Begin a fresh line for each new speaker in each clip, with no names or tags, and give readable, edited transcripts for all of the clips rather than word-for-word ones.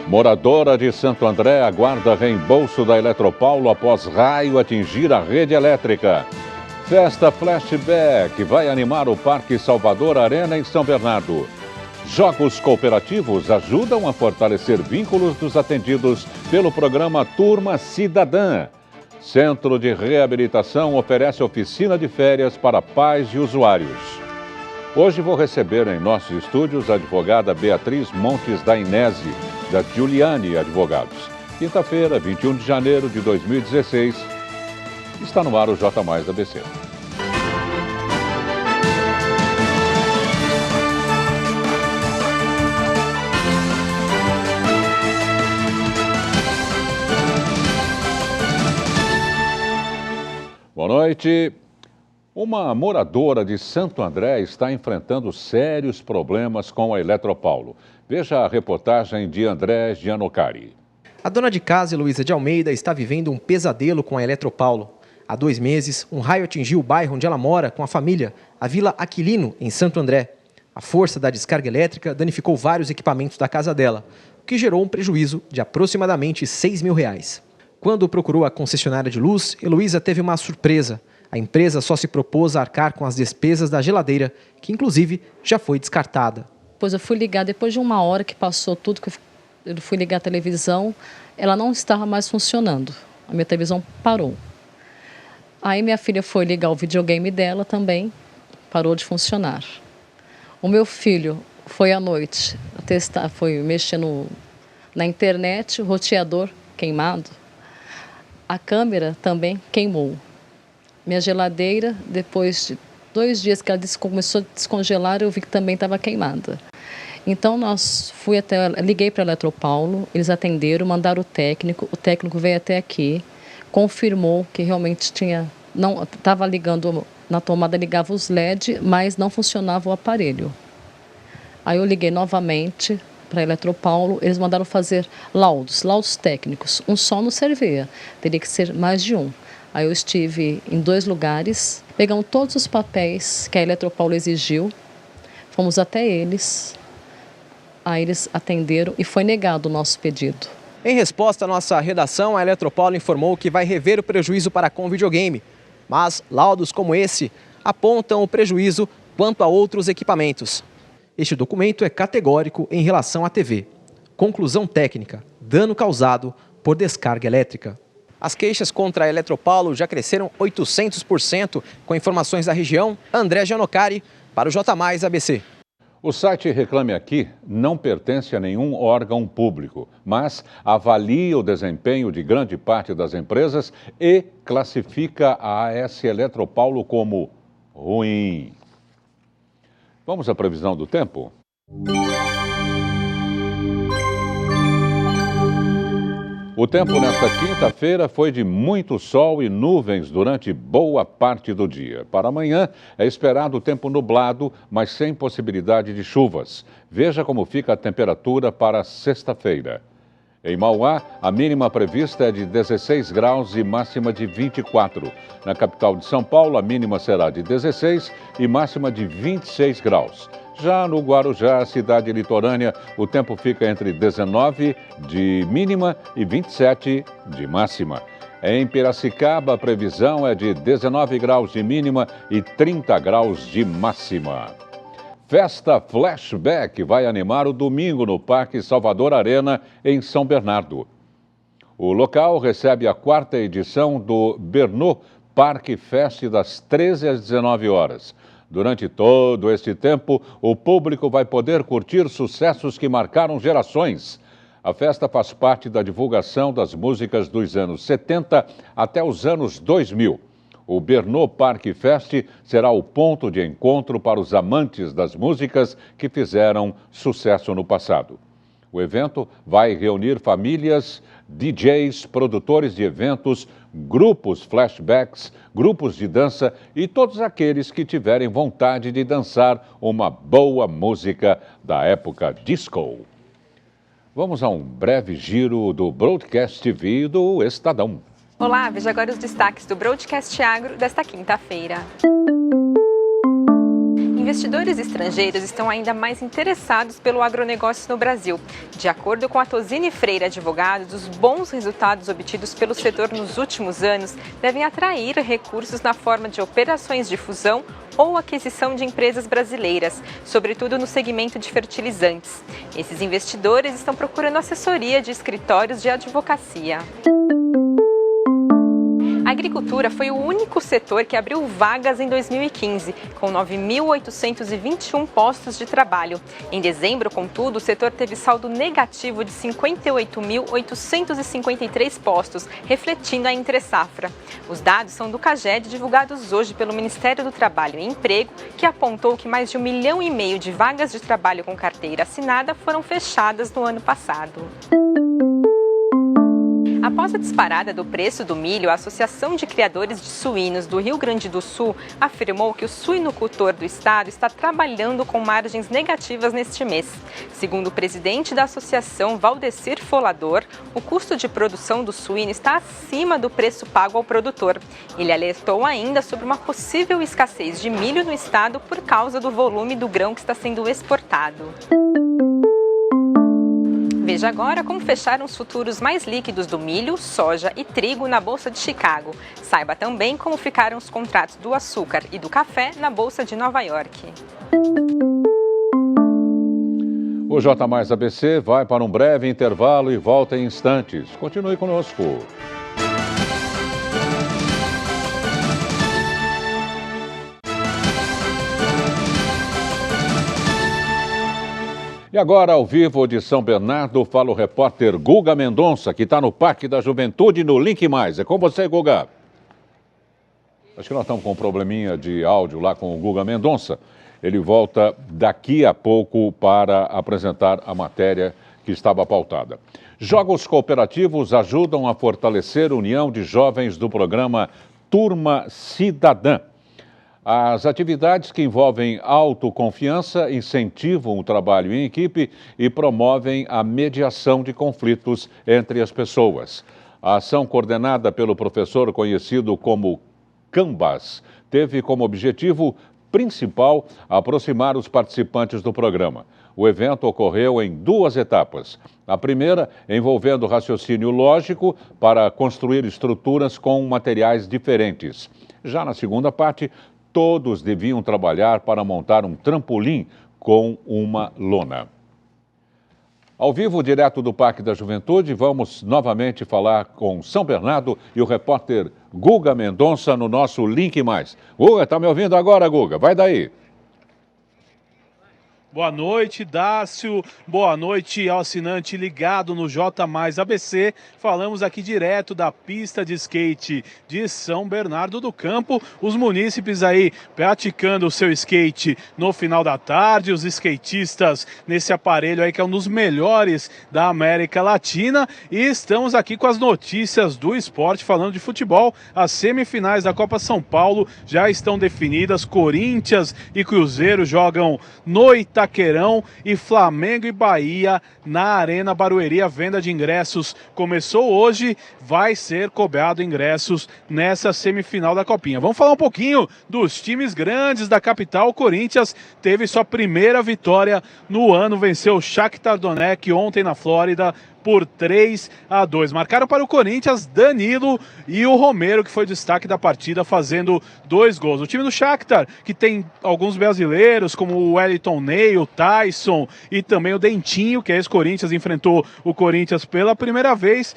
Moradora de Santo André aguarda reembolso da Eletropaulo após raio atingir a rede elétrica. Festa Flashback vai animar o Parque Salvador Arena em São Bernardo. Jogos cooperativos ajudam a fortalecer vínculos dos atendidos pelo programa Turma Cidadã. Centro de Reabilitação oferece oficina de férias para pais e usuários. Hoje vou receber em nossos estúdios a advogada Beatriz Montes da Inese, da Giuliani Advogados. Quinta-feira, 21 de janeiro de 2016, está no ar o J Mais ABC. Boa noite. Uma moradora de Santo André está enfrentando sérios problemas com a Eletropaulo. Veja a reportagem de André Gianocari.
A dona de casa, Heloísa de Almeida, está vivendo um pesadelo com a Eletropaulo. Há 2 meses, um raio atingiu o bairro onde ela mora com a família, a Vila Aquilino, em Santo André. A força da descarga elétrica danificou vários equipamentos da casa dela, o que gerou um prejuízo de aproximadamente R$6 mil. Quando procurou a concessionária de luz, Heloísa teve uma surpresa. A empresa só se propôs a arcar com as despesas da geladeira, que inclusive já foi descartada.
Pois eu fui ligar, depois de 1 hora que passou tudo, que eu fui ligar a televisão, ela não estava mais funcionando. A minha televisão parou. Aí minha filha foi ligar o videogame dela também, parou de funcionar. O meu filho foi à noite testar, foi mexendo na internet, o roteador queimado. A câmera também queimou. Minha geladeira, depois de 2 dias que ela começou a descongelar, eu vi que também estava queimada. Então, liguei para a Eletropaulo, eles atenderam, mandaram o técnico veio até aqui, confirmou que realmente estava ligando na tomada, ligava os LED, mas não funcionava o aparelho. Aí eu liguei novamente para a Eletropaulo, eles mandaram fazer laudos técnicos. Um só não servia, teria que ser mais de um. Aí eu estive em 2 lugares, pegamos todos os papéis que a Eletropaulo exigiu, fomos até eles, aí eles atenderam e foi negado o nosso pedido.
Em resposta à nossa redação, a Eletropaulo informou que vai rever o prejuízo para com o videogame. Mas laudos como esse apontam o prejuízo quanto a outros equipamentos. Este documento é categórico em relação à TV. Conclusão técnica: dano causado por descarga elétrica. As queixas contra a Eletropaulo já cresceram 800%. Com informações da região, André Gianocari, para o J Mais ABC.
O site Reclame Aqui não pertence a nenhum órgão público, mas avalia o desempenho de grande parte das empresas e classifica a AS Eletropaulo como ruim. Vamos à previsão do tempo? O tempo nesta quinta-feira foi de muito sol e nuvens durante boa parte do dia. Para amanhã é esperado tempo nublado, mas sem possibilidade de chuvas. Veja como fica a temperatura para sexta-feira. Em Mauá, a mínima prevista é de 16 graus e máxima de 24. Na capital de São Paulo, a mínima será de 16 e máxima de 26 graus. Já no Guarujá, cidade litorânea, o tempo fica entre 19 de mínima e 27 de máxima. Em Piracicaba, a previsão é de 19 graus de mínima e 30 graus de máxima. Festa Flashback vai animar o domingo no Parque Salvador Arena, em São Bernardo. O local recebe a 4ª edição do Bernô Parque Fest das 13 às 19 horas. Durante todo este tempo, o público vai poder curtir sucessos que marcaram gerações. A festa faz parte da divulgação das músicas dos anos 70 até os anos 2000. O Bernô Parque Fest será o ponto de encontro para os amantes das músicas que fizeram sucesso no passado. O evento vai reunir famílias, DJs, produtores de eventos, grupos flashbacks, grupos de dança e todos aqueles que tiverem vontade de dançar uma boa música da época disco. Vamos a um breve giro do Broadcast TV do Estadão.
Olá, veja agora os destaques do Broadcast Agro desta quinta-feira. Investidores estrangeiros estão ainda mais interessados pelo agronegócio no Brasil. De acordo com a Tosini Freire Advogados, os bons resultados obtidos pelo setor nos últimos anos devem atrair recursos na forma de operações de fusão ou aquisição de empresas brasileiras, sobretudo no segmento de fertilizantes. Esses investidores estão procurando assessoria de escritórios de advocacia. A agricultura foi o único setor que abriu vagas em 2015, com 9.821 postos de trabalho. Em dezembro, contudo, o setor teve saldo negativo de 58.853 postos, refletindo a entre-safra. Os dados são do CAGED, divulgados hoje pelo Ministério do Trabalho e Emprego, que apontou que mais de 1,5 milhão de vagas de trabalho com carteira assinada foram fechadas no ano passado. Após a disparada do preço do milho, a Associação de Criadores de Suínos do Rio Grande do Sul afirmou que o suinocultor do estado está trabalhando com margens negativas neste mês. Segundo o presidente da associação, Valdecir Folador, o custo de produção do suíno está acima do preço pago ao produtor. Ele alertou ainda sobre uma possível escassez de milho no estado por causa do volume do grão que está sendo exportado. Veja agora como fecharam os futuros mais líquidos do milho, soja e trigo na Bolsa de Chicago. Saiba também como ficaram os contratos do açúcar e do café na Bolsa de Nova York.
O J+ ABC vai para um breve intervalo e volta em instantes. Continue conosco. E agora, ao vivo de São Bernardo, fala o repórter Guga Mendonça, que está no Parque da Juventude, no Link Mais. É com você, Guga. Acho que nós estamos com um probleminha de áudio lá com o Guga Mendonça. Ele volta daqui a pouco para apresentar a matéria que estava pautada. Jogos cooperativos ajudam a fortalecer a união de jovens do programa Turma Cidadã. As atividades que envolvem autoconfiança incentivam o trabalho em equipe e promovem a mediação de conflitos entre as pessoas. A ação, coordenada pelo professor conhecido como Cambas, teve como objetivo principal aproximar os participantes do programa. O evento ocorreu em 2 etapas. A primeira, envolvendo raciocínio lógico para construir estruturas com materiais diferentes. Já na segunda parte, todos deviam trabalhar para montar um trampolim com uma lona. Ao vivo, direto do Parque da Juventude, vamos novamente falar com São Bernardo e o repórter Guga Mendonça no nosso Link Mais. Guga, está me ouvindo agora, Guga? Vai daí.
Boa noite, Dácio. Boa noite ao assinante ligado no J+ ABC. Falamos aqui direto da pista de skate de São Bernardo do Campo. Os munícipes aí praticando o seu skate no final da tarde. Os skatistas nesse aparelho aí que é um dos melhores da América Latina. E estamos aqui com as notícias do esporte, falando de futebol. As semifinais da Copa São Paulo já estão definidas. Corinthians e Cruzeiro jogam no Itaquerão e Flamengo e Bahia na Arena Barueri. A venda de ingressos começou hoje, vai ser cobrado ingressos nessa semifinal da Copinha. Vamos falar um pouquinho dos times grandes da capital. O Corinthians teve sua primeira vitória no ano, venceu o Shakhtar Donetsk ontem na Flórida por 3-2. Marcaram para o Corinthians Danilo e o Romero, que foi destaque da partida, fazendo 2 gols. O time do Shakhtar, que tem alguns brasileiros, como o Wellington Ney, o Tyson e também o Dentinho, que é ex-Corinthians, enfrentou o Corinthians pela primeira vez,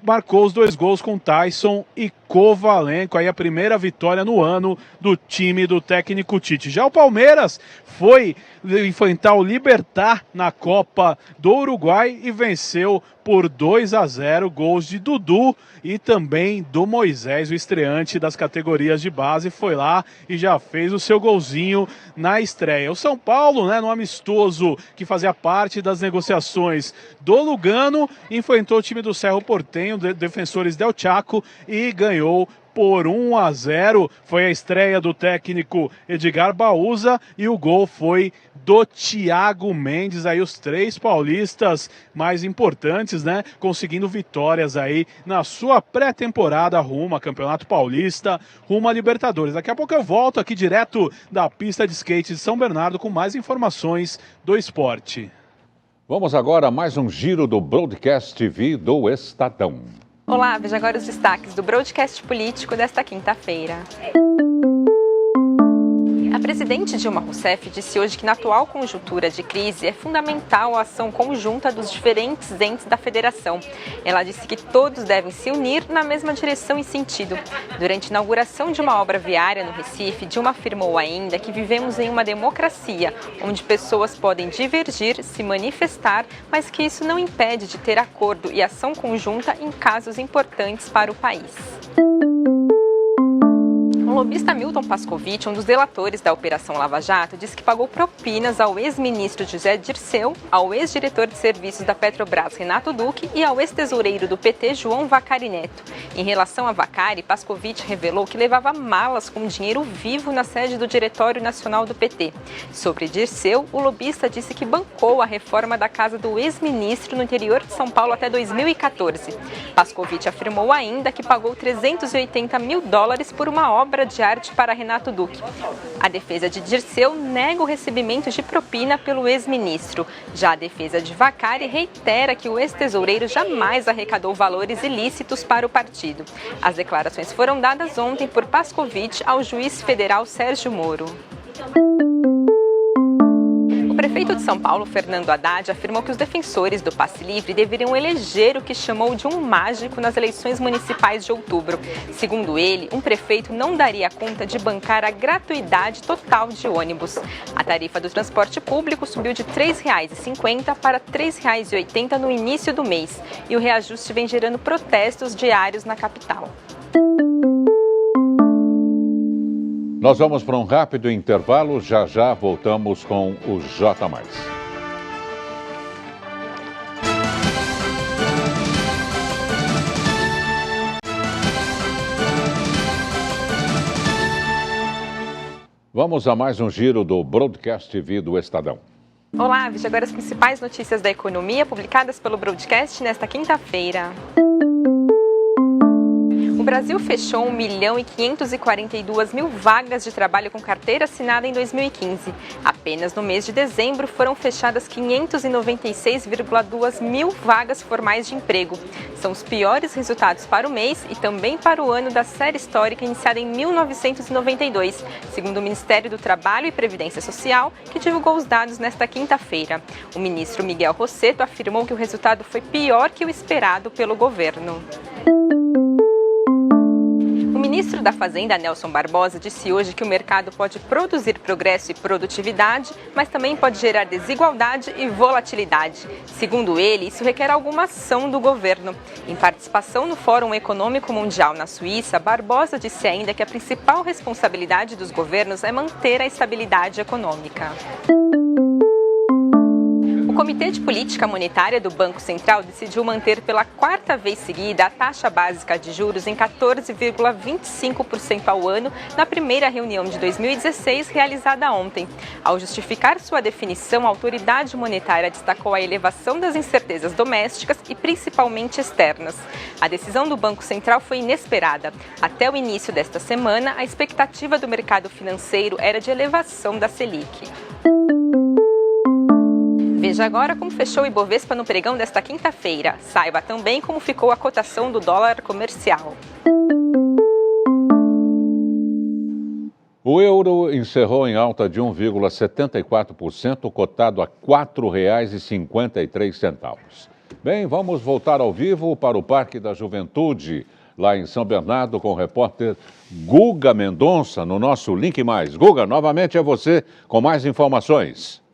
marcou os 2 gols com Tyson e Kovalenko, aí a primeira vitória no ano do time do técnico Tite. Já o Palmeiras foi enfrentar o Libertad na Copa do Uruguai e venceu por 2-0, gols de Dudu e também do Moisés, o estreante das categorias de base, foi lá e já fez o seu golzinho na estreia. O São Paulo, no amistoso que fazia parte das negociações do Lugano, enfrentou o time do Cerro Porteño, Defensores del Chaco, e ganhou por 1-0. Foi a estreia do técnico Edgar Baúza e o gol foi do Thiago Mendes. Aí os 3 paulistas mais importantes, né? Conseguindo vitórias aí na sua pré-temporada rumo a Campeonato Paulista, rumo a Libertadores. Daqui a pouco eu volto aqui direto da pista de skate de São Bernardo com mais informações do esporte.
Vamos agora a mais um giro do Broadcast TV do Estadão.
Olá, veja agora os destaques do Broadcast Político desta quinta-feira. A presidente Dilma Rousseff disse hoje que na atual conjuntura de crise é fundamental a ação conjunta dos diferentes entes da federação. Ela disse que todos devem se unir na mesma direção e sentido. Durante a inauguração de uma obra viária no Recife, Dilma afirmou ainda que vivemos em uma democracia, onde pessoas podem divergir, se manifestar, mas que isso não impede de ter acordo e ação conjunta em casos importantes para o país. O lobista Milton Pascovitch, um dos delatores da Operação Lava Jato, disse que pagou propinas ao ex-ministro José Dirceu, ao ex-diretor de serviços da Petrobras Renato Duque e ao ex-tesoureiro do PT João Vacari Neto. Em relação a Vacari, Pascovitch revelou que levava malas com dinheiro vivo na sede do Diretório Nacional do PT. Sobre Dirceu, o lobista disse que bancou a reforma da casa do ex-ministro no interior de São Paulo até 2014. Pascovitch afirmou ainda que pagou $380 mil por uma obra de arte para Renato Duque. A defesa de Dirceu nega o recebimento de propina pelo ex-ministro. Já a defesa de Vacari reitera que o ex-tesoureiro jamais arrecadou valores ilícitos para o partido. As declarações foram dadas ontem por Pascovitch ao juiz federal Sérgio Moro. O prefeito de São Paulo, Fernando Haddad, afirmou que os defensores do passe livre deveriam eleger o que chamou de um mágico nas eleições municipais de outubro. Segundo ele, um prefeito não daria conta de bancar a gratuidade total de ônibus. A tarifa do transporte público subiu de R$ 3,50 para R$ 3,80 no início do mês, e o reajuste vem gerando protestos diários na capital.
Nós vamos para um rápido intervalo, já já voltamos com o J+. Vamos a mais um giro do Broadcast TV do Estadão.
Olá, veja agora as principais notícias da economia publicadas pelo Broadcast nesta quinta-feira. O Brasil fechou 1.542.000 vagas de trabalho com carteira assinada em 2015. Apenas no mês de dezembro foram fechadas 596,2 mil vagas formais de emprego. São os piores resultados para o mês e também para o ano da série histórica iniciada em 1992, segundo o Ministério do Trabalho e Previdência Social, que divulgou os dados nesta quinta-feira. O ministro Miguel Rossetto afirmou que o resultado foi pior que o esperado pelo governo. O ministro da Fazenda, Nelson Barbosa, disse hoje que o mercado pode produzir progresso e produtividade, mas também pode gerar desigualdade e volatilidade. Segundo ele, isso requer alguma ação do governo. Em participação no Fórum Econômico Mundial na Suíça, Barbosa disse ainda que a principal responsabilidade dos governos é manter a estabilidade econômica. O Comitê de Política Monetária do Banco Central decidiu manter pela quarta vez seguida a taxa básica de juros em 14,25% ao ano na primeira reunião de 2016, realizada ontem. Ao justificar sua definição, a autoridade monetária destacou a elevação das incertezas domésticas e principalmente externas. A decisão do Banco Central foi inesperada. Até o início desta semana, a expectativa do mercado financeiro era de elevação da Selic. Veja agora como fechou o Ibovespa no pregão desta quinta-feira. Saiba também como ficou a cotação do dólar comercial.
O euro encerrou em alta de 1,74%, cotado a R$ 4,53. Bem, vamos voltar ao vivo para o Parque da Juventude, lá em São Bernardo, com o repórter Guga Mendonça, no nosso Link Mais. Guga, novamente é você com mais informações.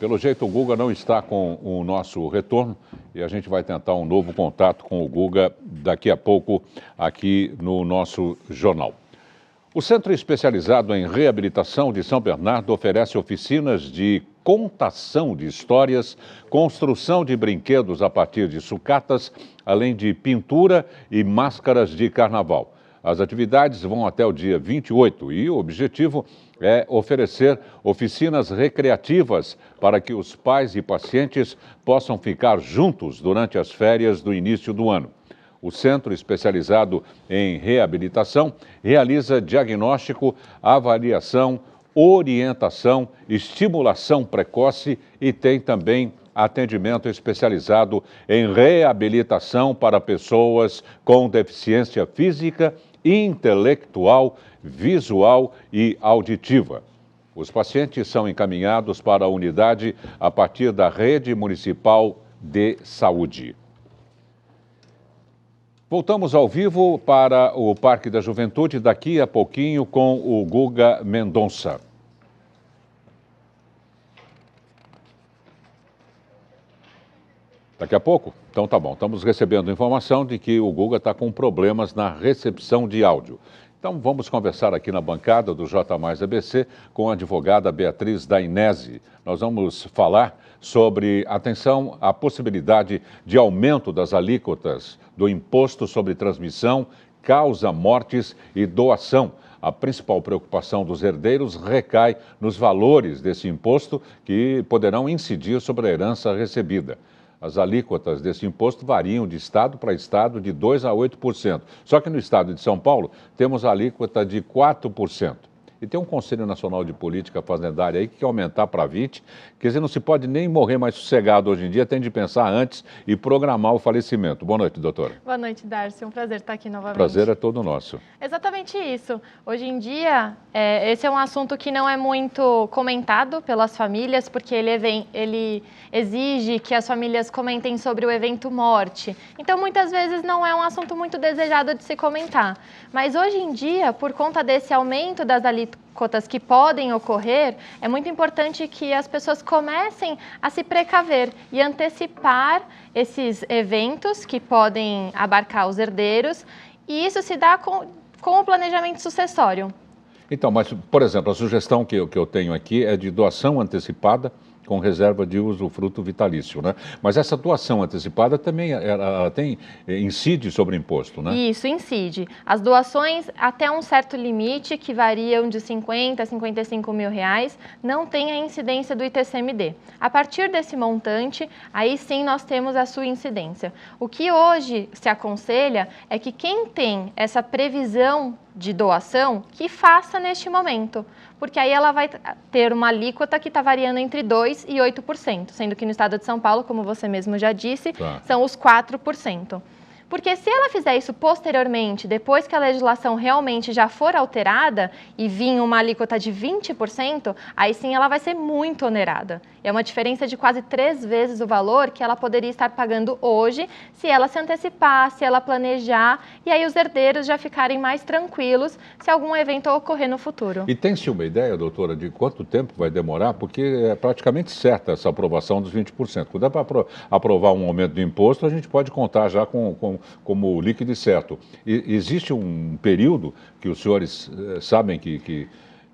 Pelo jeito o Guga não está com o nosso retorno e a gente vai tentar um novo contato com o Guga daqui a pouco aqui no nosso jornal. O Centro Especializado em Reabilitação de São Bernardo oferece oficinas de contação de histórias, construção de brinquedos a partir de sucatas, além de pintura e máscaras de carnaval. As atividades vão até o dia 28 e o objetivo é oferecer oficinas recreativas para que os pais e pacientes possam ficar juntos durante as férias do início do ano. O Centro Especializado em Reabilitação realiza diagnóstico, avaliação, orientação, estimulação precoce e tem também atendimento especializado em reabilitação para pessoas com deficiência física, intelectual, visual e auditiva. Os pacientes são encaminhados para a unidade a partir da Rede Municipal de Saúde. Voltamos ao vivo para o Parque da Juventude daqui a pouquinho com o Guga Mendonça. Daqui a pouco? Então tá bom. Estamos recebendo informação de que o Guga está com problemas na recepção de áudio. Então vamos conversar aqui na bancada do J Mais ABC com a advogada Beatriz Dainese. Nós vamos falar sobre, atenção, a possibilidade de aumento das alíquotas do Imposto sobre Transmissão, Causa Mortes e Doação. A principal preocupação dos herdeiros recai nos valores desse imposto que poderão incidir sobre a herança recebida. As alíquotas desse imposto variam de estado para estado de 2% a 8%. Só que no estado de São Paulo temos a alíquota de 4%. E tem um Conselho Nacional de Política Fazendária aí que quer aumentar para 20%. Quer dizer, não se pode nem morrer mais sossegado hoje em dia, tem de pensar antes e programar o falecimento. Boa noite, doutora.
Boa noite, Darcy. Um prazer estar aqui novamente.
Prazer é todo nosso.
Exatamente isso. Hoje em dia, esse é um assunto que não é muito comentado pelas famílias, porque ele exige que as famílias comentem sobre o evento morte. Então, muitas vezes, não é um assunto muito desejado de se comentar. Mas, hoje em dia, por conta desse aumento das alíquotas que podem ocorrer, é muito importante que as pessoas comecem a se precaver e antecipar esses eventos que podem abarcar os herdeiros, e isso se dá com o planejamento sucessório.
Então, mas, por exemplo, a sugestão que eu tenho aqui é de doação antecipada com reserva de usufruto vitalício, né? Mas essa doação antecipada também ela incide sobre o imposto, né?
Isso, incide. As doações até um certo limite, que variam de 50 a 55 mil reais, não tem a incidência do ITCMD. A partir desse montante, aí sim nós temos a sua incidência. O que hoje se aconselha é que quem tem essa previsão de doação, que faça neste momento, porque aí ela vai ter uma alíquota que está variando entre 2% e 8%, sendo que no estado de São Paulo, como você mesmo já disse, são os 4%. Porque se ela fizer isso posteriormente, depois que a legislação realmente já for alterada e vir uma alíquota de 20%, aí sim ela vai ser muito onerada. É uma diferença de quase 3 vezes o valor que ela poderia estar pagando hoje se ela se antecipar, se ela planejar, e aí os herdeiros já ficarem mais tranquilos se algum evento ocorrer no futuro.
E tem-se uma ideia, doutora, de quanto tempo vai demorar? Porque é praticamente certa essa aprovação dos 20%. Quando é para aprovar um aumento do imposto, a gente pode contar já como líquido e certo. Existe um período que os senhores sabem que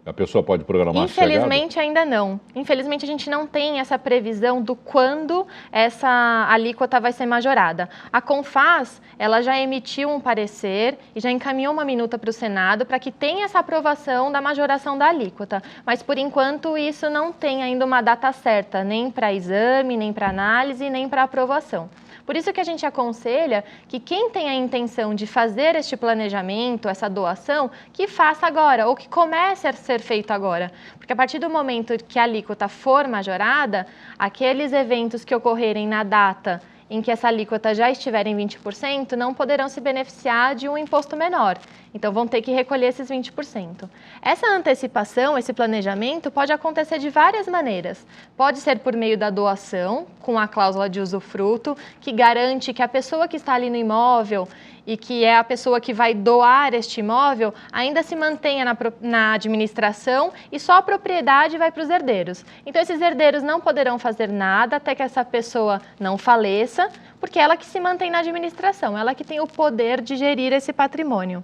a pessoa pode programar?
Infelizmente ainda não. Infelizmente a gente não tem essa previsão do quando essa alíquota vai ser majorada. A Confas, ela já emitiu um parecer e já encaminhou uma minuta para o Senado para que tenha essa aprovação da majoração da alíquota. Mas por enquanto isso não tem ainda uma data certa, nem para exame, nem para análise, nem para aprovação. Por isso que a gente aconselha que quem tem a intenção de fazer este planejamento, essa doação, que faça agora, ou que comece a ser feito agora. Porque a partir do momento que a alíquota for majorada, aqueles eventos que ocorrerem na data em que essa alíquota já estiver em 20%, não poderão se beneficiar de um imposto menor. Então, vão ter que recolher esses 20%. Essa antecipação, esse planejamento, pode acontecer de várias maneiras. Pode ser por meio da doação, com a cláusula de usufruto, que garante que a pessoa que está ali no imóvel e que é a pessoa que vai doar este imóvel, ainda se mantenha na administração e só a propriedade vai para os herdeiros. Então, esses herdeiros não poderão fazer nada até que essa pessoa não faleça, porque ela que se mantém na administração, ela que tem o poder de gerir esse patrimônio.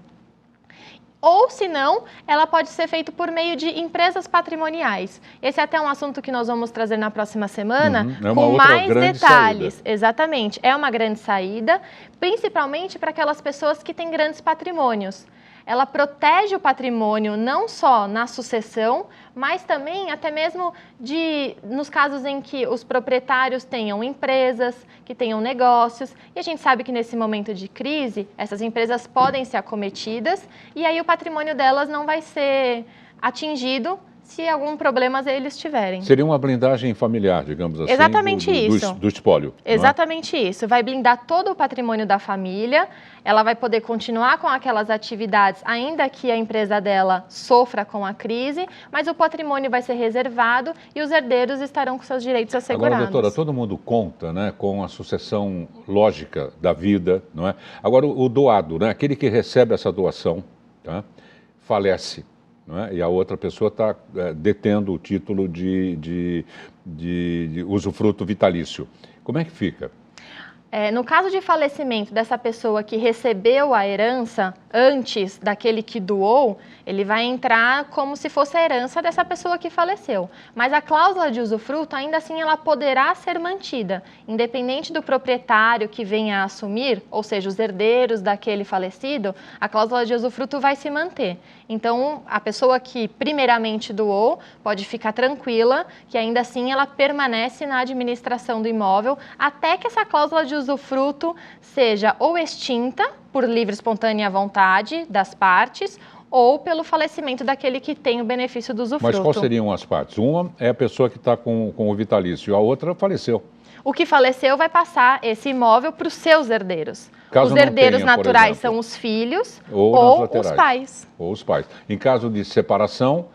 ou, se não, ela pode ser feita por meio de empresas patrimoniais. Esse é até um assunto que nós vamos trazer na próxima semana, com mais detalhes.
Saída.
Exatamente, é uma grande saída, principalmente para aquelas pessoas que têm grandes patrimônios. Ela protege o patrimônio não só na sucessão, mas também até mesmo nos casos em que os proprietários tenham empresas, que tenham negócios. E a gente sabe que nesse momento de crise, essas empresas podem ser acometidas e aí o patrimônio delas não vai ser atingido se algum problema eles tiverem.
Seria uma blindagem familiar, digamos assim.
Exatamente isso.
Do espólio.
Exatamente isso. Vai blindar todo o patrimônio da família, ela vai poder continuar com aquelas atividades, ainda que a empresa dela sofra com a crise, mas o patrimônio vai ser reservado e os herdeiros estarão com seus direitos assegurados.
Agora, doutora, todo mundo conta, né, com a sucessão lógica da vida, não é? Agora, o doado, né, aquele que recebe essa doação, tá, falece. E a outra pessoa está detendo o título de usufruto vitalício. Como é que fica?
No caso de falecimento dessa pessoa que recebeu a herança antes daquele que doou, ele vai entrar como se fosse a herança dessa pessoa que faleceu. Mas a cláusula de usufruto, ainda assim, ela poderá ser mantida, independente do proprietário que venha a assumir, ou seja, os herdeiros daquele falecido, a cláusula de usufruto vai se manter. Então, a pessoa que primeiramente doou pode ficar tranquila que ainda assim ela permanece na administração do imóvel até que essa cláusula de usufruto seja ou extinta por livre e espontânea vontade das partes ou pelo falecimento daquele que tem o benefício do usufruto.
Mas quais seriam as partes? Uma é a pessoa que está com o vitalício, a outra faleceu.
O que faleceu vai passar esse imóvel para os seus herdeiros.
Caso
os herdeiros
tenha,
naturais são os filhos ou os pais.
Ou os pais. Em caso de separação,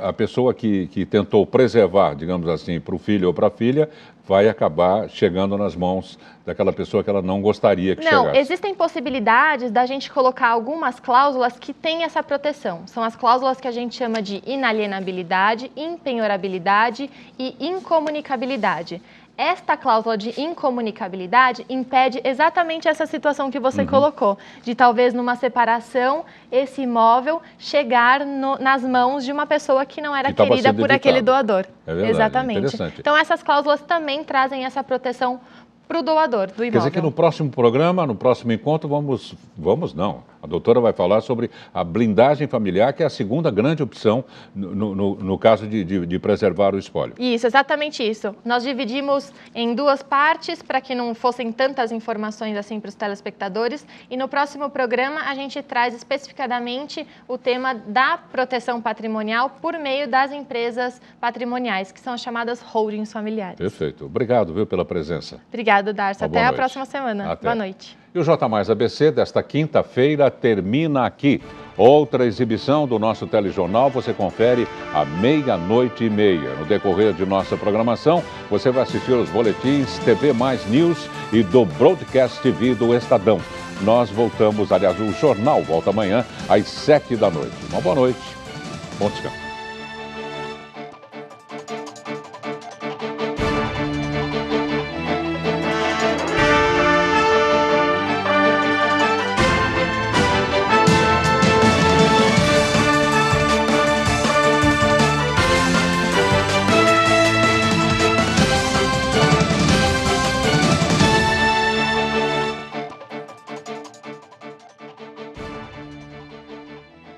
a pessoa que tentou preservar, digamos assim, para o filho ou para a filha, vai acabar chegando nas mãos daquela pessoa que ela não gostaria que chegasse.
Não, existem possibilidades da gente colocar algumas cláusulas que têm essa proteção. São as cláusulas que a gente chama de inalienabilidade, impenhorabilidade e incomunicabilidade. Esta cláusula de incomunicabilidade impede exatamente essa situação que você colocou, de talvez numa separação esse imóvel chegar nas mãos de uma pessoa que não era querida por aquele doador.
É verdade,
exatamente.
Interessante.
Então essas cláusulas também trazem essa proteção para o doador do imóvel.
Quer dizer que no próximo programa, no próximo encontro, a doutora vai falar sobre a blindagem familiar, que é a segunda grande opção no caso de preservar o espólio.
Isso, exatamente isso. Nós dividimos em duas partes para que não fossem tantas informações assim para os telespectadores e no próximo programa a gente traz especificadamente o tema da proteção patrimonial por meio das empresas patrimoniais, que são as chamadas holdings familiares.
Perfeito. Obrigado, viu, pela presença.
Obrigado, Darcy. Até a próxima semana.
Até.
Boa noite.
E o J Mais ABC desta quinta-feira termina aqui. Outra exibição do nosso telejornal você confere à 00:30. No decorrer de nossa programação, você vai assistir os boletins TV Mais News e do Broadcast TV do Estadão. Nós voltamos, aliás, o jornal volta amanhã às 7 da noite. Uma boa noite. Bom descanso.